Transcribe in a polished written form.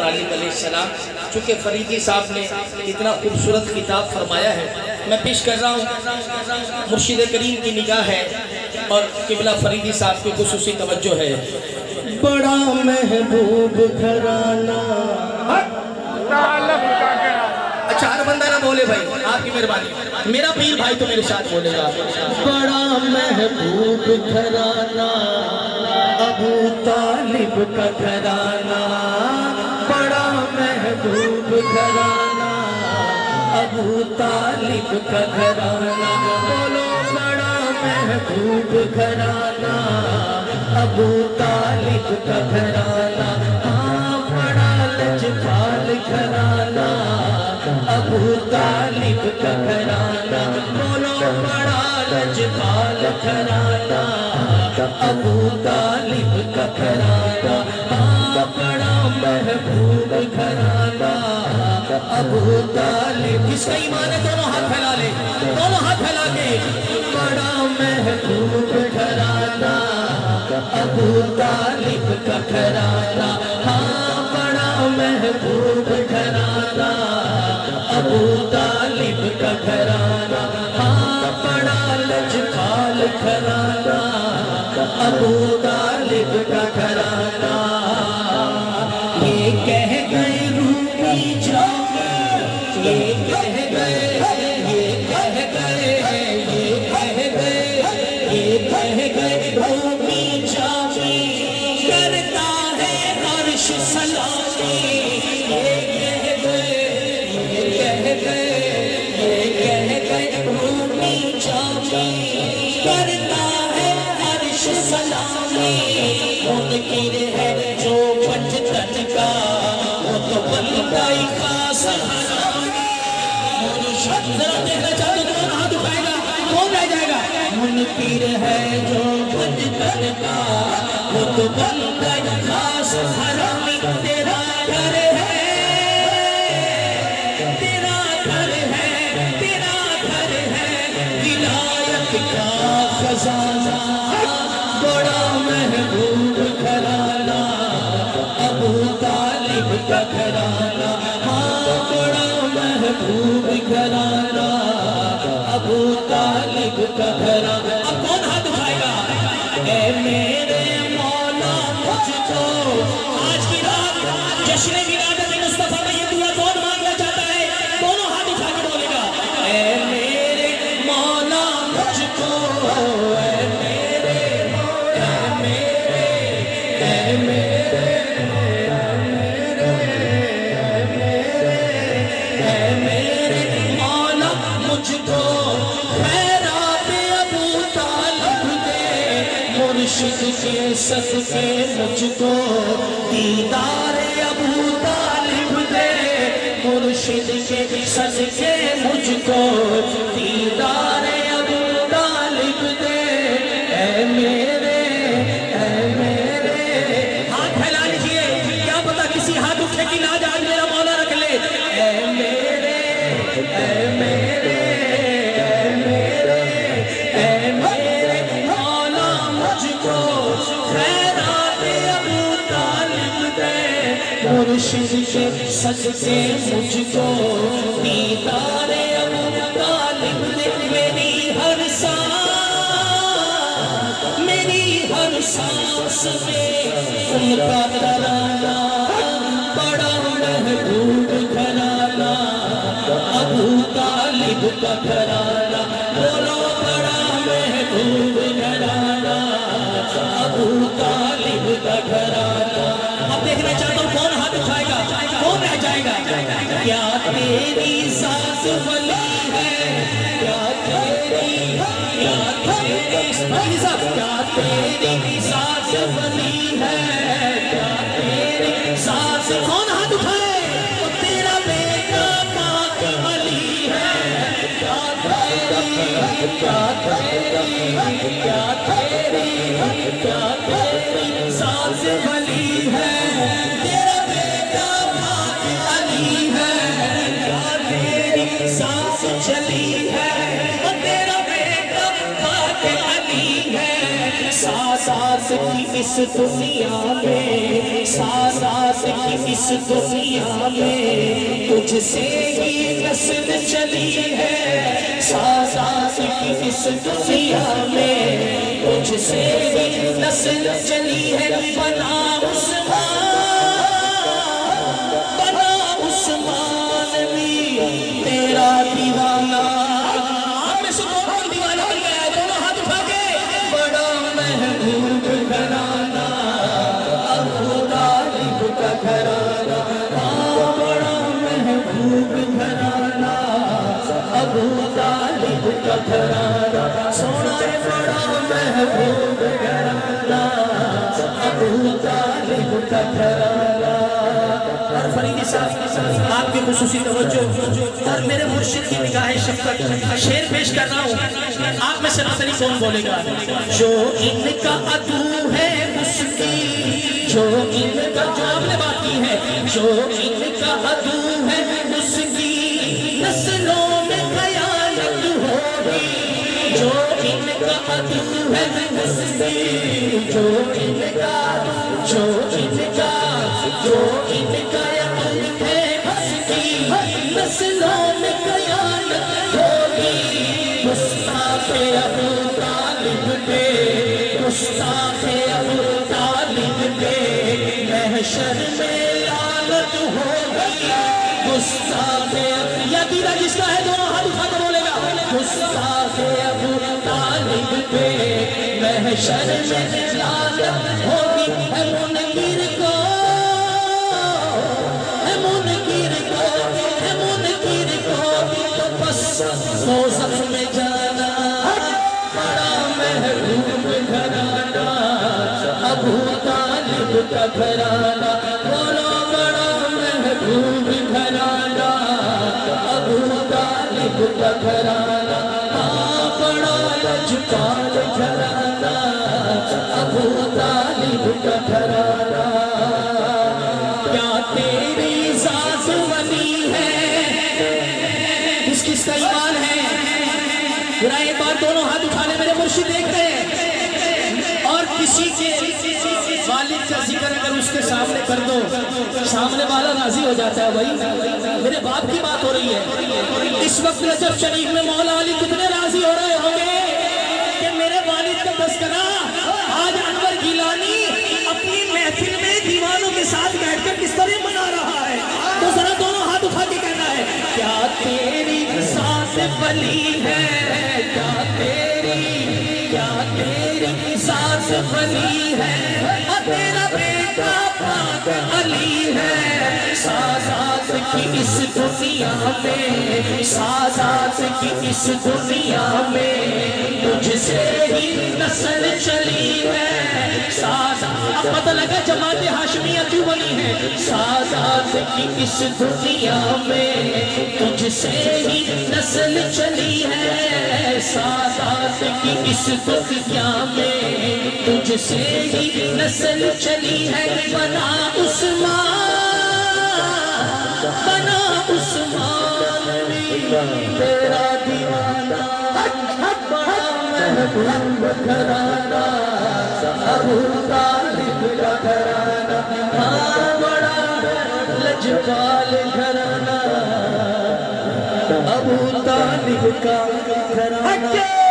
متعلق علیہ السلام، چونکہ فریدی صاحب نے اتنا خوبصورت خطاب فرمایا ہے، میں پیش کر رہا ہوں۔ مرشد کریم کی نگاہ ہے اور قبلہ فریدی صاحب کی خصوصی توجہ ہے۔ بڑا محبوب گھرانہ، اچھا ہر بندہ نہ بولے بھائی، آپ کی مہربانی، میرا پیر بھائی تو میرے ساتھ بولے گا۔ بڑا محبوب گھرانہ، ابو طالب کا گھرانہ، بڑا محبوب گھرانہ، ابو طالب کا گھرانہ، بولو بڑا محبوب گھرانہ، ابو طالب کا گھرانہ، ہاں بڑا لجپال گھرانہ، ابو طالب کا گھرانہ، بولو بڑا لجپال گھرانہ، ابو طالب کا گھرانہ، ہاں بڑا محبوب گھرانہ، ابو طالب۔ کس کا ایمان ہے دونوں ہاتھ پھیلا لے، دونوں ہاتھ پھیلا کے۔ بڑا محبوب گھرانہ، ابو طالب کا گھرانہ، ہاں بڑا محبوب گھرانہ، ابو طالب کا گھرانہ، ہاں بڑا لجپال گھرانہ، ابو طالب کا گھرانہ۔ یہ کہہ گئے رومی جاؤ، یہ کہہ گئے، یہ کہہ گئے، یہ کہہ گئے، یہ کہہ گئے رومی جامی، کرتا ہے عرش سلامی، یہ کہہ گئے، یہ کہہ گئے، یہ کہہ گئے رومی جامی، کرتا ہے عرش سلامی، منکر ہے جو بچتن کا، وہ تو بندہ ہی خاص حرامی۔ ذرا دیکھنا چاہتے تو کون ہاتھ اٹھائے گا، کون رہ جائے گا؟ منکر ہے جو بچتن کا، وہ تو بندہ ہی خاص حرامی۔ تیرا گھر ہے، تیرا گھر ہے، تیرا گھر ہے، ولایت کا خزانہ، بڑا محبوب گھرانہ، ابو طالب کا گھرانہ، ہاں بڑا محبوب گھرانہ، ابو طالب کا گھرانہ۔ اب کون ہاتھ اٹھائے گا؟ اے میرے مولا مجھ کو آج کی رات جشن ولادت مصطفیٰ میں یہ دعا کون مانگنا چاہتا ہے؟ دونوں ہاتھ اٹھا کے بولے گا، اے میرے مولا مجھ کو، اے میرے، اے میرے، اے میرے، اے میرے مولا مجھ کو خیرات ابو طالب دے، مرشد کے صدقے مجھ کو دیدار ابو طالب دے، مرشد کے صدقے مجھ کو دیدار ابو طالب دے، اے میرے، اے میرے۔ ہاتھ پھیلا لیجئے، کیا پتا کسی ہاتھ اٹھے کی لاج آج میرا مولا رکھ لے۔ اے میرے، اے میرے، اے میرے، اے میرے مولا مجھ کو خیرات ابو طالب دے، مرشد کے صدقے مجھ کو دیدار ابو طالب دے، میری ہر سانس، میری ہر سانس میں ان کا ترانہ، بڑا محبوب گھرانہ، ابو طالب کا گھرانہ، بولو بڑا محبوب گھرانہ، ابو طالب کا گھرانہ۔ اب دیکھنا چاہتا ہوں کون ہاتھ اٹھائے گا، کون رہ جائے گا؟ کیا تیری ذات ولی ہے، کیا تیری، کیا تیری ذات ولی ہے، کیا تیری ذات، کون ہاتھ اٹھائے؟ وہ تیرا بیٹا پاک علی ہے، کیا تیری، کیا تیری، کیا تیری، کیا تیری ذات ولی ہے، تیرا بیٹا پاک علی ہے، کیا تیری ذات چلی ہے، وہ تیرا بیٹا پاک علی ہے، ساتھ کی اس دنیا میں، سادات کی اس دنیا میں، تجھ سے ہی نسل چلی ہے، سادات کی اس دنیا میں، تجھ سے ہی نسل چلی ہے، بنا عثمان بھی تیرا دیوانہ، آپ میں سے کون دیوانہ بن گیا ہے؟ دونوں ہاتھ اٹھا کے، بڑا محبوب گھرانہ ابو طالب کا گھرانہ، بڑا محبوب گھرانہ ابو طالب کا گھرانہ، سونا ہے بڑا محبوب گھرانہ ابو طالب کا گھرانہ۔ اور فریدی صاحب آپ کی خصوصی توجہ اور میرے مرشد کی نگاہ شفقت، شعر پیش کر رہا ہوں، آپ میں سے پتہ نہیں کون بولے گا۔ جو ان کا عدو ہے اس کی، جو ان کا، جو آپ نے بات کی ہے، جو ان کا عدو ہے اس کی نسلوں میں خیانت ہوگی، جو ان کا عدو ہے اس کی، جو ان کا، جو ان کا، جو ان کا عدو ہے اس کی نسلوں میں خیانت ہوگی، گستاخ ابو طالب پہ، گستاخ ابو طالب پہ محشر میں لعنت ہوگی، گستاخ، یا دیدہ جس کا ہے دونوں ہاتھ اٹھا کر بولے گا، گستاخ ابو طالب پہ محشر میں لعنت ہوگی، ہے منکر کو، ہے منکر کو، ہے منکر کو تو بس دوزخ میں جانا، بڑا محبوب گھرانہ ابو طالب کا گھرانہ، بڑا محبوب گھرانہ ابو طالب کا گھرانہ، بڑا لجپال گھرانہ ابو طالب کا گھرانہ۔ کیا تیری ذات ولی ہے، کس کس کا ایمان ہے؟ ذرا ایک بار دونوں ہاتھ اٹھا لے، میرے مرشد دیکھ رہے ہیں، اور کسی کے والد کا ذکر اگر اس کے سامنے کر دو، سامنے والا راضی ہو جاتا ہے۔ بھائی میرے باپ کی بات ہو رہی ہے، اس وقت رجب شریف میں مولا علی کتنے راضی ہو رہے ہوں گے کہ میرے والد کا تذکرہ آج انور گیلانی اپنی محفل میں دیوانوں کے ساتھ بیٹھ کر کس طرح منا رہا ہے۔ تو ذرا دونوں ہاتھ اٹھا کے کہنا ہے، کیا تیری ذات ولی ہے، کیا تیری، کیا تیری ذات ولی ہے، اور تیرا بیٹا پاک علی ہے، سادات کی اس دنیا میں، سادات کی اس دنیا میں تجھ سے ہی نسل چلی ہے، سادات، اب پتہ لگا جماعت ہاشمیہ کیوں بنی ہے، سادات کی اس دنیا میں تجھ سے ہی نسل چلی ہے، سادات کی اس دنیا میں تجھ سے ہی نسل چلی ہے، بنا عثمان، بنا عثمان تیرا دیوانہ، بڑا محبوب گھرانہ ابو طالب کا گھرانہ، بڑا لجپال گھرانہ ابو طالب کا گھرانہ۔